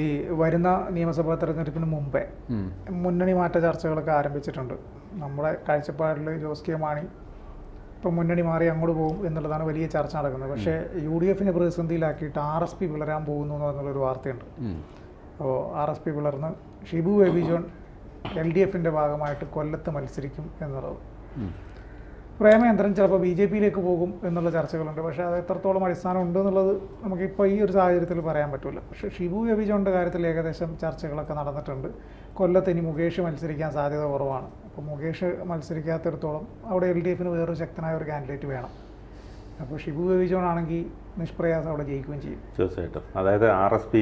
ഈ വരുന്ന നിയമസഭാ തെരഞ്ഞെടുപ്പിന് മുമ്പേ മുന്നണി മാറ്റ ചർച്ചകളൊക്കെ ആരംഭിച്ചിട്ടുണ്ട്. നമ്മുടെ കാഴ്ചപ്പാടിൽ ജോസ് കെ മാണി ഇപ്പം മുന്നണി മാറി അങ്ങോട്ട് പോകും എന്നുള്ളതാണ് വലിയ ചർച്ച നടക്കുന്നത്. പക്ഷേ UDF-നെ പ്രതിസന്ധിയിലാക്കിയിട്ട് RSP പിളരാൻ പോകുന്നു എന്നുള്ളൊരു വാർത്തയുണ്ട്. അപ്പോൾ RSP പിളർന്ന് ഷിബു ബേബി ജോൺ LDF-ൻ്റെ ഭാഗമായിട്ട് കൊല്ലത്ത് മത്സരിക്കും എന്നുള്ളത്. പ്രേമേന്ദ്രൻ ചിലപ്പോൾ BJP-യിലേക്ക് പോകും എന്നുള്ള ചർച്ചകളുണ്ട്. പക്ഷേ അത് എത്രത്തോളം അടിസ്ഥാനം ഉണ്ട് എന്നുള്ളത് നമുക്കിപ്പോൾ ഈ ഒരു സാഹചര്യത്തിൽ പറയാൻ പറ്റില്ല. പക്ഷേ ഷിബു ബേബി ജോണിൻ്റെ കാര്യത്തിൽ ഏകദേശം ചർച്ചകളൊക്കെ നടന്നിട്ടുണ്ട്. കൊല്ലത്ത് ഇനി മുകേഷ് മത്സരിക്കാൻ സാധ്യത കുറവാണ്. അപ്പോൾ മുകേഷ് മത്സരിക്കാത്തിടത്തോളം അവിടെ LDF-ന് വേറൊരു ശക്തനായ ഒരു കാൻഡിഡേറ്റ് വേണം. അപ്പോൾ ഷിബു ബേബി ജോൺ ആണെങ്കിൽ നിഷ്പ്രയാസം അവിടെ ജയിക്കുകയും ചെയ്യും. തീർച്ചയായിട്ടും. അതായത് RSP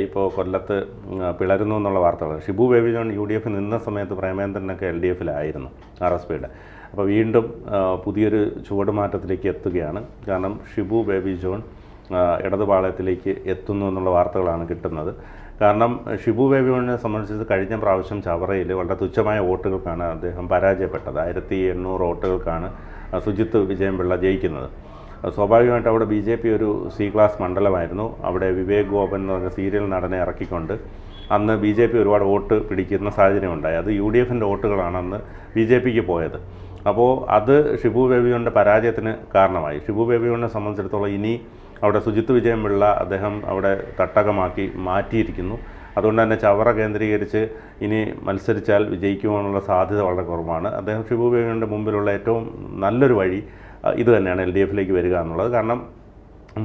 ഇപ്പോൾ കൊല്ലത്ത് പിളരുന്നു എന്നുള്ള വാർത്തകൾ. ഷിബു ബേബി ജോൺ UDF നിന്ന സമയത്ത് പ്രേമേന്ദ്രനൊക്കെ LDF-ലായിരുന്നു RSP-യുടെ. അപ്പോൾ വീണ്ടും പുതിയൊരു ചുവടുമാറ്റത്തിലേക്ക് എത്തുകയാണ്. കാരണം ഷിബു ബേബി ജോൺ ഇടതുപാളയത്തിലേക്ക് എത്തുന്നു എന്നുള്ള വാർത്തകളാണ് കിട്ടുന്നത്. കാരണം ഷിബു ബേബി ജോണിനെ സംബന്ധിച്ച് കഴിഞ്ഞ പ്രാവശ്യം ചവറയിൽ വളരെ തുച്ഛമായ വോട്ടുകൾക്കാണ് അദ്ദേഹം പരാജയപ്പെട്ടത്. 1800 വോട്ടുകൾക്കാണ് സുജിത്ത് വിജയൻപിള്ള ജയിക്കുന്നത്. സ്വാഭാവികമായിട്ട് അവിടെ BJP ഒരു C ക്ലാസ് മണ്ഡലമായിരുന്നു. അവിടെ വിവേക് ഗോപൻ എന്ന് പറഞ്ഞ സീരിയൽ നടനെ ഇറക്കിക്കൊണ്ട് അന്ന് BJP ഒരുപാട് വോട്ട് പിടിക്കുന്ന സാഹചര്യമുണ്ടായി. അത് UDF-ൻ്റെ വോട്ടുകളാണ് അന്ന് BJP-ക്ക് പോയത്. അപ്പോൾ അത് ഷിബു ബേബി ജോണിൻ്റെ പരാജയത്തിന് കാരണമായി. ഷിബു ബേബി ജോണിനെ സംബന്ധിച്ചിടത്തോളം ഇനി അവിടെ സുജിത്ത് വിജയൻപിള്ള അദ്ദേഹം അവിടെ തട്ടകമാക്കി മാറ്റിയിരിക്കുന്നു. അതുകൊണ്ട് തന്നെ ചവറ കേന്ദ്രീകരിച്ച് ഇനി മത്സരിച്ചാൽ വിജയിക്കുവാനുള്ള സാധ്യത വളരെ കുറവാണ്. അദ്ദേഹം ഷിബു ബേബി ജോണിൻ്റെ മുമ്പിലുള്ള ഏറ്റവും നല്ലൊരു വഴി ഇത് തന്നെയാണ്, LDF-ലേക്ക് വരിക എന്നുള്ളത്. കാരണം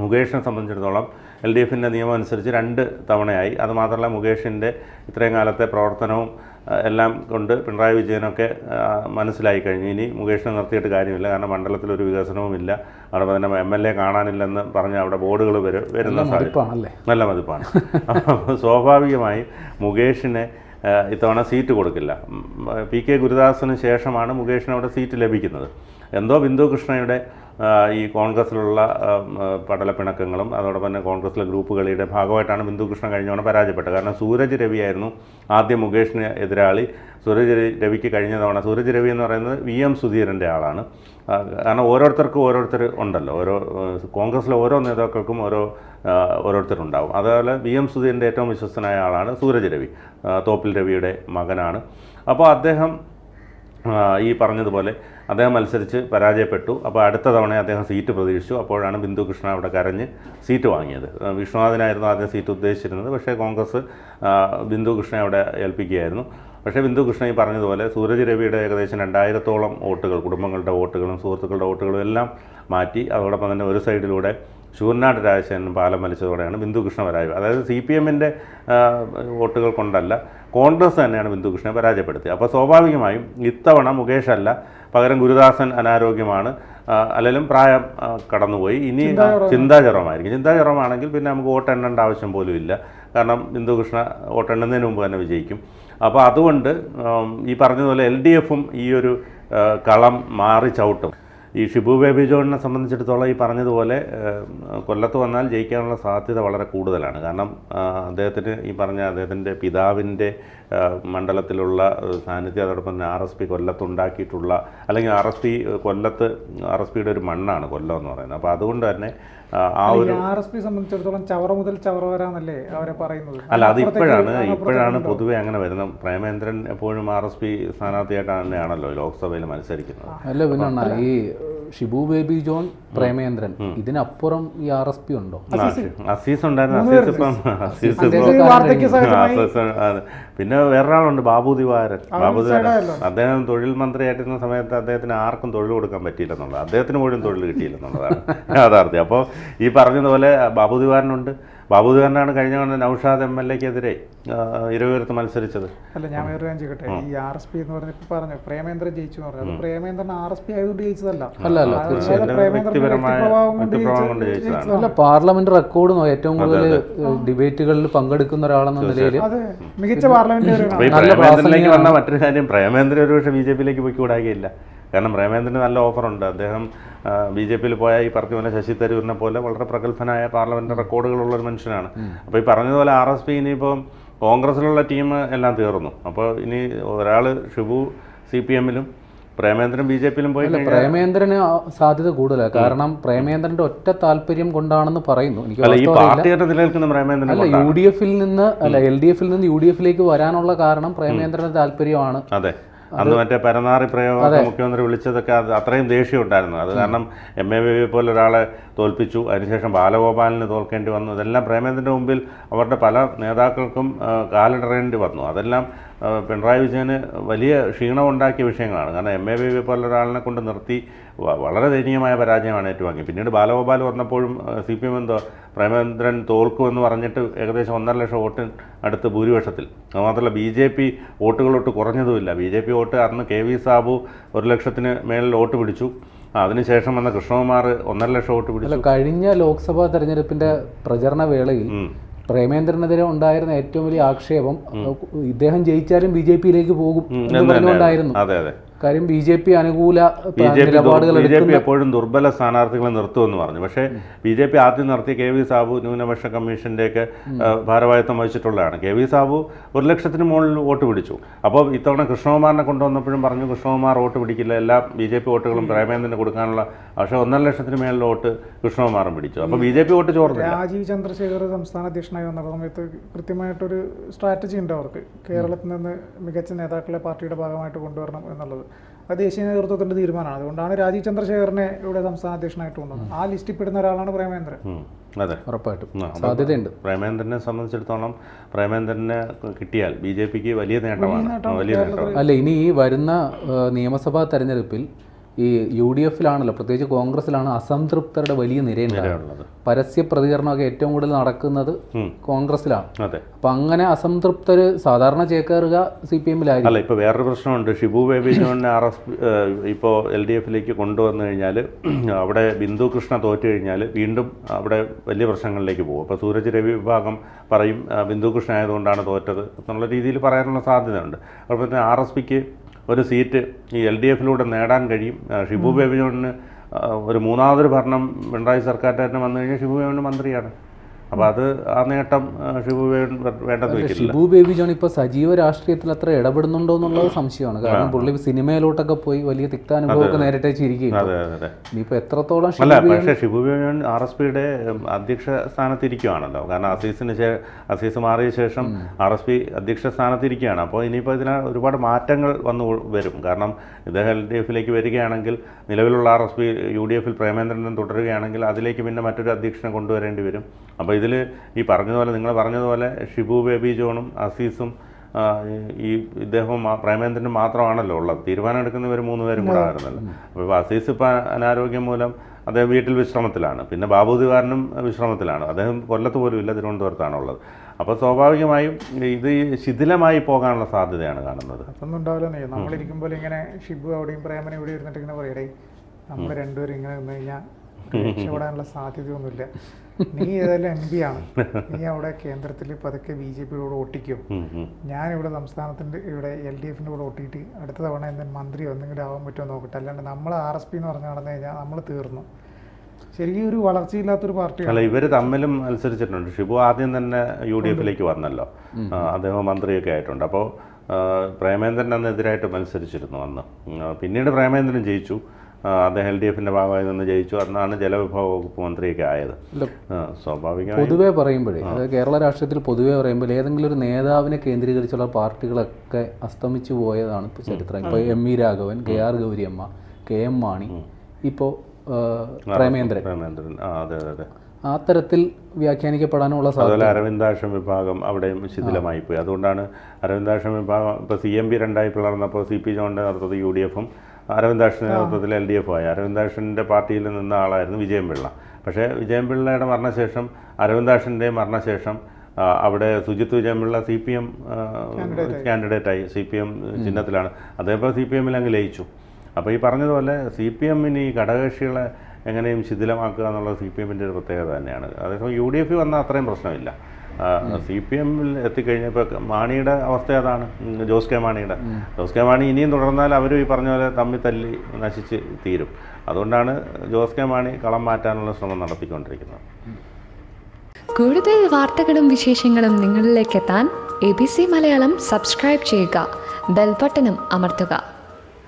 മുകേഷിനെ സംബന്ധിച്ചിടത്തോളം LDF-ൻ്റെ നിയമം അനുസരിച്ച് 2 തവണയായി. അതുമാത്രമല്ല മുകേഷിൻ്റെ ഇത്രയും കാലത്തെ പ്രവർത്തനവും എല്ലാം കൊണ്ട് പിണറായി വിജയനൊക്കെ മനസ്സിലായി കഴിഞ്ഞു. ഇനി മുകേഷിനെ നിർത്തിയിട്ട് കാര്യമില്ല. കാരണം മണ്ഡലത്തിലൊരു വികസനവുമില്ല, അവിടെ തന്നെ MLA കാണാനില്ലെന്ന് പറഞ്ഞ് അവിടെ ബോർഡുകൾ വരുന്ന നല്ല മതിപ്പാണ്. സ്വാഭാവികമായും മുകേഷിനെ ഇത്തവണ സീറ്റ് കൊടുക്കില്ല. PK ഗുരുദാസിന് ശേഷമാണ് മുകേഷിന് അവിടെ സീറ്റ് ലഭിക്കുന്നത്. എന്തോ ബിന്ദു കൃഷ്ണയുടെ ഈ കോൺഗ്രസ്സിലുള്ള പടലപ്പിണക്കങ്ങളും അതോടൊപ്പം തന്നെ കോൺഗ്രസ്സിലെ ഗ്രൂപ്പ് കളിയുടെ ഭാഗമായിട്ടാണ് ബിന്ദു കൃഷ്ണ കഴിഞ്ഞവണ പരാജയപ്പെട്ടത്. കാരണം സൂരജ് രവിയായിരുന്നു ആദ്യം മുകേഷിന് എതിരാളി. സൂരജ് രവിക്ക് കഴിഞ്ഞ തവണ സൂരജ് രവി എന്ന് പറയുന്നത് VM സുധീരൻ്റെ ആളാണ്. കാരണം ഓരോരുത്തർക്കും ഓരോരുത്തർ ഉണ്ടല്ലോ, കോൺഗ്രസ്സിലെ ഓരോ നേതാക്കൾക്കും ഓരോരുത്തരുണ്ടാവും. അതുപോലെ VM സുധീരൻ്റെ ഏറ്റവും വിശ്വസ്തനായ ആളാണ് സൂരജ് രവി, തോപ്പിൽ രവിയുടെ മകനാണ്. അപ്പോൾ അദ്ദേഹം ഈ പറഞ്ഞതുപോലെ അദ്ദേഹം മത്സരിച്ച് പരാജയപ്പെട്ടു. അപ്പോൾ അടുത്ത തവണ അദ്ദേഹം സീറ്റ് പ്രതീക്ഷിച്ചു. അപ്പോഴാണ് ബിന്ദു കൃഷ്ണ അവിടെ കരഞ്ഞ് സീറ്റ് വാങ്ങിയത്. വിശ്വനാഥനായിരുന്നു ആദ്യം സീറ്റ് ഉദ്ദേശിച്ചിരുന്നത്. പക്ഷേ കോൺഗ്രസ് ബിന്ദു കൃഷ്ണയെ അവിടെ ഏൽപ്പിക്കുകയായിരുന്നു. പക്ഷേ ബിന്ദു കൃഷ്ണ ഈ പറഞ്ഞതുപോലെ സൂരജ് രവിയുടെ ഏകദേശം 2000-ഓളം വോട്ടുകൾ, കുടുംബങ്ങളുടെ വോട്ടുകളും സുഹൃത്തുക്കളുടെ വോട്ടുകളും എല്ലാം മാറ്റി. അതോടൊപ്പം തന്നെ ഒരു സൈഡിലൂടെ ശൂർനാട് രാജശേഖരൻ പാലം വലിച്ചതോടെയാണ് ബിന്ദു കൃഷ്ണ പരാജയം. അതായത് CPM-ൻ്റെ വോട്ടുകൾ കൊണ്ടല്ല, കോൺഗ്രസ് തന്നെയാണ് ബിന്ദു കൃഷ്ണയെ പരാജയപ്പെടുത്തിയത്. അപ്പോൾ സ്വാഭാവികമായും ഇത്തവണ മുകേഷ് അല്ല, പകരം ഗുരുദാസൻ അനാരോഗ്യമാണ്, അല്ലെങ്കിലും പ്രായം കടന്നുപോയി. ഇനി ചിന്താചരമായിരിക്കും. ചിന്താചരമാണെങ്കിൽ പിന്നെ നമുക്ക് വോട്ട് എണ്ണേണ്ട ആവശ്യം പോലും ഇല്ല. കാരണം ബിന്ദു കൃഷ്ണ വോട്ട് എണ്ണുന്നതിന് മുമ്പ് തന്നെ വിജയിക്കും. അപ്പോൾ അതുകൊണ്ട് ഈ പറഞ്ഞതുപോലെ LDF-ഉം ഈ ഒരു കളം മാറി ചവിട്ടും. ഈ ഷിബു ബേബി ജോണിനെ സംബന്ധിച്ചിടത്തോളം ഈ പറഞ്ഞതുപോലെ കൊല്ലത്ത് വന്നാൽ ജയിക്കാനുള്ള സാധ്യത വളരെ കൂടുതലാണ്. കാരണം അദ്ദേഹത്തിൻ്റെ പിതാവിൻ്റെ മണ്ഡലത്തിലുള്ള സാന്നിധ്യം, അതോടൊപ്പം തന്നെ RSP കൊല്ലത്തുണ്ടാക്കിയിട്ടുള്ള, അല്ലെങ്കിൽ RSPയുടെ ഒരു മണ്ണാണ് കൊല്ലം എന്ന് പറയുന്നത്. അപ്പോൾ അതുകൊണ്ട് തന്നെ ആ ഒരു RSP സംബന്ധിച്ചിടത്തോളം ചവറ മുതൽ ചവറ വരാന്നല്ലേ അവരെ പറയുന്നത്. അല്ല, അത് ഇപ്പോഴാണ് പൊതുവെ അങ്ങനെ വരുന്നത്. പ്രേമേന്ദ്രൻ എപ്പോഴും RSP സ്ഥാനാർത്ഥിയായിട്ട് തന്നെയാണല്ലോ ലോക്സഭയിൽ മത്സരിക്കുന്നത്. അല്ല, പിന്നെ ഈ ഷിബു ബേബി ജോൺ, പ്രേമേന്ദ്രൻ, ഇതിനപ്പുറം ഈ RSP ഉണ്ടോ? അസീസ് ഉണ്ടായിരുന്നു. പിന്നെ വേറൊരാളുണ്ട്, ബാബു ദിവാരൻ. അദ്ദേഹം തൊഴിൽ മന്ത്രിയായിട്ടിരുന്ന സമയത്ത് അദ്ദേഹത്തിന് ആർക്കും തൊഴിൽ കൊടുക്കാൻ പറ്റിയില്ലെന്നുള്ളത്, അദ്ദേഹത്തിന് പോലും തൊഴിൽ കിട്ടിയില്ലെന്നുള്ളതാണ് യാഥാർത്ഥ്യം. അപ്പോൾ ഈ പറഞ്ഞതുപോലെ ബാബു ദിവാരനുണ്ട്. ബാബു ദിവാരനാണ് കഴിഞ്ഞ നൗഷാദ് MLA-ക്കെതിരെ ഇരവിപുരത്ത് മത്സരിച്ചത്. അല്ല, ഞാൻ വേറെ കാര്യം ചോദിക്കട്ടെ. ഈ RSP എന്ന് പറഞ്ഞപ്പോൾ പറഞ്ഞു പ്രേമേന്ദ്രൻ ജയിച്ചു എന്ന് പറഞ്ഞു. അത് പ്രേമേന്ദ്രൻ RSP ആയതുകൊണ്ട് ജയിച്ചതല്ല, അല്ല, പാർലമെന്റ് റെക്കോർഡ് ഏറ്റവും കൂടുതൽ ഡിബേറ്റുകളിൽ പങ്കെടുക്കുന്ന ഒരാളെന്ന നിലയിൽ മികച്ച പ്രേമേന്ദ്രനിലേക്ക് വന്ന മറ്റൊരു കാര്യം, പ്രേമേന്ദ്രൻ ഒരു പക്ഷേ BJP-യിലേക്ക് പോയിക്കൂടാകില്ല. കാരണം പ്രേമേന്ദ്രന് നല്ല ഓഫറുണ്ട്. അദ്ദേഹം BJP-യിൽ പോയാൽ ഈ പറഞ്ഞ പോലെ ശശി തരൂരിനെ പോലെ വളരെ പ്രഗത്ഭനായ പാർലമെന്റ് റെക്കോർഡുകളുള്ളൊരു മനുഷ്യനാണ്. അപ്പോൾ ഈ പറഞ്ഞതുപോലെ RSP ഇനിയിപ്പോൾ കോൺഗ്രസ്സിലുള്ള ടീം എല്ലാം തീർന്നു. അപ്പോൾ ഇനി ഒരാൾ ഷിബു CPM-ലും പ്രേമേന്ദ്രൻ BJP-യിലും പോയി കഴിഞ്ഞാൽ പ്രേമേന്ദ്രന് സാധ്യത കൂടുതലാണ്. കാരണം പ്രേമേന്ദ്രന്റെ ഒറ്റ താല്പര്യം കൊണ്ടാണെന്ന് പറയുന്നു. എനിക്ക് അല്ല, ഈ പാർട്ടിയുടെ നിലനിൽക്കുന്ന പ്രേമേന്ദ്രൻ അല്ല, UDF നിന്ന് LDF-ൽ നിന്ന് UDF-ലേക്ക് വരാനുള്ള കാരണം പ്രേമേന്ദ്രന്റെ താല്പര്യമാണ്. അതെ, അന്ന് മറ്റേ പരനാറി പ്രയോഗം മുഖ്യമന്ത്രി വിളിച്ചതൊക്കെ അത്രയും ദേഷ്യം ഉണ്ടായിരുന്നു. അത് കാരണം MA ബേബിയെ പോലെ ഒരാളെ തോൽപ്പിച്ചു, അതിനുശേഷം ബാലഗോപാലിന് തോൽക്കേണ്ടി വന്നു. ഇതെല്ലാം പ്രേമേന്ദ്രൻ്റെ മുമ്പിൽ അവരുടെ പല നേതാക്കൾക്കും കാലിടറേണ്ടി വന്നു. അതെല്ലാം പിണറായി വിജയന് വലിയ ക്ഷീണമുണ്ടാക്കിയ വിഷയങ്ങളാണ്. കാരണം MA ബേബിയെ പോലെ ഒരാളിനെ കൊണ്ട് നിർത്തി വളരെ ദയനീയമായ പരാജയമാണ് ഏറ്റുവാങ്ങി. പിന്നീട് ബാലഗോപാൽ വന്നപ്പോഴും CPM എന്തോ പ്രേമേന്ദ്രൻ തോൽക്കുമെന്ന് പറഞ്ഞിട്ട് ഏകദേശം 1.5 ലക്ഷം വോട്ടിന് അടുത്ത് ഭൂരിപക്ഷത്തിൽ. അതുമാത്രമല്ല BJP വോട്ടുകളൊട്ട് കുറഞ്ഞതുമില്ല. BJP വോട്ട് അന്ന് KV സാബു 1 ലക്ഷത്തിന് മേളിൽ വോട്ട് പിടിച്ചു. അതിനുശേഷം വന്ന കൃഷ്ണകുമാർ 1.5 ലക്ഷം വോട്ട് പിടിച്ചു. കഴിഞ്ഞ ലോക്സഭാ തെരഞ്ഞെടുപ്പിന്റെ പ്രചരണ വേളയിൽ പ്രേമേന്ദ്രനെതിരെ ഉണ്ടായിരുന്ന ഏറ്റവും വലിയ ആക്ഷേപം ഇദ്ദേഹം ജയിച്ചാലും BJP-യിലേക്ക് പോകും എന്ന് പറഞ്ഞുകൊണ്ടായിരുന്നു. അതെ അതെ, കാര്യം BJP അനുകൂല നിലപാടുകൾ BJP എപ്പോഴും ദുർബല സ്ഥാനാർത്ഥികളെ നിർത്തുമെന്ന് പറഞ്ഞു. പക്ഷേ BJP ആദ്യം നടത്തിയ KV സാബു ന്യൂനപക്ഷ കമ്മീഷൻ്റെയൊക്കെ ഭാരവാഹിത്വം വഹിച്ചിട്ടുള്ളതാണ്. KV സാബു 1 ലക്ഷത്തിന് മുകളിൽ വോട്ട് പിടിച്ചു. അപ്പോൾ ഇത്തവണ കൃഷ്ണകുമാറിനെ കൊണ്ടുവന്നപ്പോഴും പറഞ്ഞു കൃഷ്ണകുമാർ വോട്ട് പിടിക്കില്ല, എല്ലാ BJP വോട്ടുകളും പ്രേമേന്ദ്രന് കൊടുക്കാനുള്ള. പക്ഷേ 1.5 ലക്ഷത്തിന് മേളിൽ വോട്ട് കൃഷ്ണകുമാറും പിടിച്ചു. അപ്പോൾ BJP വോട്ട് ചോർന്നു. രാജീവ് ചന്ദ്രശേഖർ സംസ്ഥാന അധ്യക്ഷനായി വന്ന സമയത്ത് കൃത്യമായിട്ടൊരു സ്ട്രാറ്റജി ഉണ്ട് അവർക്ക്. കേരളത്തിൽ നിന്ന് മികച്ച നേതാക്കളെ പാർട്ടിയുടെ ഭാഗമായിട്ട് കൊണ്ടുവരണം എന്നുള്ളത് അത് ദേശീയ നേതൃത്വത്തിൻ്റെ തീരുമാനമാണ്. അതുകൊണ്ടാണ് രാജീവ് ചന്ദ്രശേഖരനെ ഇവിടെ സംസ്ഥാന അധ്യക്ഷനായിട്ട് കൊണ്ടുവന്നത്. ആ ലിസ്റ്റിൽ പെടുന്ന ഒരാളാണ് പ്രേമേന്ദ്രൻ. അതെ, ഉറപ്പായിട്ടും സാധ്യതയുണ്ട്. പ്രേമേന്ദ്രനെ സംബന്ധിച്ചിടത്തോളം പ്രേമേന്ദ്രനെ കിട്ടിയാൽ BJP-ക്ക് വലിയ നേട്ടമാണ്. വലിയ നേട്ടം. അല്ല, ഇനി ഈ വരുന്ന നിയമസഭാ തെരഞ്ഞെടുപ്പിൽ ഈ UDF-ലാണല്ലോ, പ്രത്യേകിച്ച് കോൺഗ്രസിലാണ് അസംതൃപ്തരുടെ വലിയ നിരയുണ്ടാകുന്നത്. പരസ്യ പ്രതികരണമൊക്കെ ഏറ്റവും കൂടുതൽ നടക്കുന്നത് കോൺഗ്രസിലാണ്. അപ്പം അങ്ങനെ അസംതൃപ്തർ സാധാരണ ചേക്കേറുക CPM-ലായിരിക്കും. അല്ല, ഇപ്പോൾ വേറൊരു പ്രശ്നമുണ്ട്. ഷിബു ബേബി ജോണിനെ ഇപ്പോൾ LDF-ലേക്ക് കൊണ്ടുവന്നു കഴിഞ്ഞാൽ അവിടെ ബിന്ദു കൃഷ്ണ തോറ്റു കഴിഞ്ഞാൽ വീണ്ടും അവിടെ വലിയ പ്രശ്നങ്ങളിലേക്ക് പോകും. അപ്പോൾ സൂരജ് രവി വിഭാഗം പറയും ബിന്ദു കൃഷ്ണ ആയതുകൊണ്ടാണ് തോറ്റത് എന്നുള്ള രീതിയിൽ പറയാനുള്ള സാധ്യതയുണ്ട്. അതുപോലെ തന്നെ RSPക്ക് ഒരു സീറ്റ് ഈ LDF-ലൂടെ നേടാൻ കഴിയും. ഷിബു ബേബി ജോണിന് ഒരു മൂന്നാമതൊരു ഭരണം പിണറായി സർക്കാരിൻ്റെ തന്നെ വന്നു കഴിഞ്ഞാൽ ഷിബു ബേബി മന്ത്രിയാണ്. അപ്പോൾ അത് ആ നേട്ടം ഷിബു വേണ്ടെന്ന് വെക്കില്ല. ഷിബു ബേബി ജോൺ ഇപ്പോൾ സജീവ രാഷ്ട്രീയത്തിൽ അത്ര ഇടപെടുന്നുണ്ടോ എന്നുള്ളത് സംശയമാണ്. കാരണം പുള്ളി സിനിമയിലോട്ടൊക്കെ പോയി വലിയ തിക്താനുഭവമൊക്കെ നേരിട്ടേച്ചിരിക്കും. ഇനിയിപ്പോൾ എത്രത്തോളം അല്ല, പക്ഷേ ഷിബു ബേബി ജോൺ RSPയുടെ അധ്യക്ഷ സ്ഥാനത്തിരിക്കുകയാണല്ലോ. കാരണം അസീസ് മാറിയ ശേഷം RSP അധ്യക്ഷ സ്ഥാനത്തിരിക്കുകയാണ്. അപ്പോൾ ഇനിയിപ്പോൾ ഇതിന് ഒരുപാട് മാറ്റങ്ങൾ വന്നു വരും. കാരണം ഇദ്ദേഹം LDF-ലേക്ക് വരികയാണെങ്കിൽ നിലവിലുള്ള RSP UDF-ൽ പ്രേമേന്ദ്രൻ തുടരുകയാണെങ്കിൽ അതിലേക്ക് പിന്നെ മറ്റൊരു അധ്യക്ഷനെ കൊണ്ടുവരേണ്ടി വരും. അപ്പോൾ ഇതിൽ ഈ പറഞ്ഞതുപോലെ നിങ്ങൾ പറഞ്ഞതുപോലെ ഷിബു ബേബി ജോണും അസീസും ഇദ്ദേഹവും പ്രേമേന്ദ്രനും മാത്രമാണല്ലോ ഉള്ളത്. തീരുമാനം എടുക്കുന്നവർ 3 പേരും കൂടെ ആയിരുന്നല്ലോ. അപ്പോൾ അസീസ് ഇപ്പോൾ അനാരോഗ്യം മൂലം അദ്ദേഹം വീട്ടിൽ വിശ്രമത്തിലാണ്. പിന്നെ ബാബു ദിവാരനും വിശ്രമത്തിലാണ്. അദ്ദേഹം കൊല്ലത്ത് പോലും ഇല്ല, തിരുവനന്തപുരത്താണുള്ളത്. അപ്പോൾ സ്വാഭാവികമായും ഇത് ശിഥിലമായി പോകാനുള്ള സാധ്യതയാണ് കാണുന്നത്. അതൊന്നും ഉണ്ടാവില്ല. നമ്മളിരിക്കുമ്പോൾ ഇങ്ങനെ ഷിബു അവിടെയും പ്രേമനും ഇവിടെ ഇരുന്നിട്ട് ഇങ്ങനെ പറയടേ നമ്മൾ രണ്ടുപേരും ഇങ്ങനെ നിന്ന് കഴിഞ്ഞാൽ രക്ഷപ്പെടാനുള്ള സാധ്യതയൊന്നുമില്ല. നീ ഏതായാലും MP ആണ്, നീ അവിടെ കേന്ദ്രത്തിൽ പതുക്കെ BJP-യോട് ഒട്ടിക്കും, ഞാനിവിടെ സംസ്ഥാനത്തിൻ്റെ ഇവിടെ LDF-ൻ്റെ കൂടെ ഒട്ടിയിട്ട് അടുത്ത തവണ എന്തെങ്കിലും മന്ത്രിയോ എന്തെങ്കിലും ആവാൻ പറ്റുമോ നോക്കട്ടെ. അല്ലാണ്ട് നമ്മൾ RSP എന്ന് പറഞ്ഞ് നടന്നു കഴിഞ്ഞാൽ നമ്മൾ തീർന്നു. ശരിക്കും ഒരു വളർച്ചയില്ലാത്തൊരു പാർട്ടിയാണ്. അല്ല, ഇവർ തമ്മിലും മത്സരിച്ചിട്ടുണ്ട്. ഷിബു ആദ്യം തന്നെ UDF-ലേക്ക് വന്നല്ലോ, അദ്ദേഹം മന്ത്രിയൊക്കെ ആയിട്ടുണ്ട്. അപ്പോൾ പ്രേമേന്ദ്രൻ അന്നെതിരായിട്ട് മത്സരിച്ചിരുന്നു അന്ന്. പിന്നീട് പ്രേമേന്ദ്രൻ ജയിച്ചു, അദ്ദേഹം LDF-ൻ്റെ ഭാഗമായി നിന്ന് ജയിച്ചു. അന്നാണ് ജലവിഭവ വകുപ്പ് മന്ത്രിയൊക്കെ ആയത്. സ്വാഭാവികമായി പൊതുവെ പറയുമ്പോഴേ, അതായത് കേരള രാഷ്ട്രീയത്തിൽ പൊതുവെ പറയുമ്പോൾ ഏതെങ്കിലും ഒരു നേതാവിനെ കേന്ദ്രീകരിച്ചുള്ള പാർട്ടികളൊക്കെ അസ്തമിച്ചു പോയതാണ് ഇപ്പോൾ ചരിത്രം. ഇപ്പോൾ MV Raghavan, KR Gouriamma, KM Mani, ഇപ്പോൾ പ്രേമേന്ദ്രൻ. അതെ അതെ, ആ തരത്തിൽ വ്യാഖ്യാനിക്കപ്പെടാനുള്ള സാധ്യത. അതുപോലെ അരവിന്ദാക്ഷം വിഭാഗം അവിടെയും ശിഥിലമായി പോയി. അതുകൊണ്ടാണ് അരവിന്ദാക്ഷം വിഭാഗം ഇപ്പോൾ CMB 2 പിളർന്നപ്പോൾ CP ജോണിൻ്റെ നേതൃത്വത്തിൽ UDF-ഉം അരവിന്ദാക്ഷൻ്റെ നേതൃത്വത്തിൽ LDF-ഉം ആയി. അരവിന്ദാക്ഷൻ്റെ പാർട്ടിയിൽ നിന്ന ആളായിരുന്നു വിജയൻപിള്ള. പക്ഷേ വിജയൻപിള്ളയുടെ മരണശേഷം, അരവിന്ദാക്ഷൻ്റെ മരണശേഷം അവിടെ സുജിത്ത് വിജയൻപിള്ള CPM കാൻഡിഡേറ്റായി. CPM ചിഹ്നത്തിലാണ്. അതേപോലെ CPM-ൽ അങ്ങ് ലയിച്ചു. അപ്പോൾ ഈ പറഞ്ഞതുപോലെ CPM-ന് ഈ ഘടകകക്ഷികളെ എങ്ങനെയും ശിഥിലമാക്കുക എന്നുള്ളത് CPM-ൻ്റെ ഒരു പ്രത്യേകത തന്നെയാണ്. അതേസമയം UDF വന്നാൽ അത്രയും പ്രശ്നമില്ല. CPM-ൽ എത്തിക്കഴിഞ്ഞപ്പോൾ മാണിയുടെ അവസ്ഥ അതാണ്. ജോസ് കെ മാണി ഇനിയും തുടർന്നാൽ അവരും ഈ പറഞ്ഞ പോലെ തമ്മിൽ തല്ലി നശിച്ച് തീരും. അതുകൊണ്ടാണ് ജോസ് കെ മാണി കളം മാറ്റാനുള്ള ശ്രമം നടത്തിക്കൊണ്ടിരിക്കുന്നത്. കൂടുതൽ വാർത്തകളും വിശേഷങ്ങളും നിങ്ങളിലേക്ക് എത്താൻ ABC മലയാളം സബ്സ്ക്രൈബ് ചെയ്യുക, ബെൽ ബട്ടണും അമർത്തുക.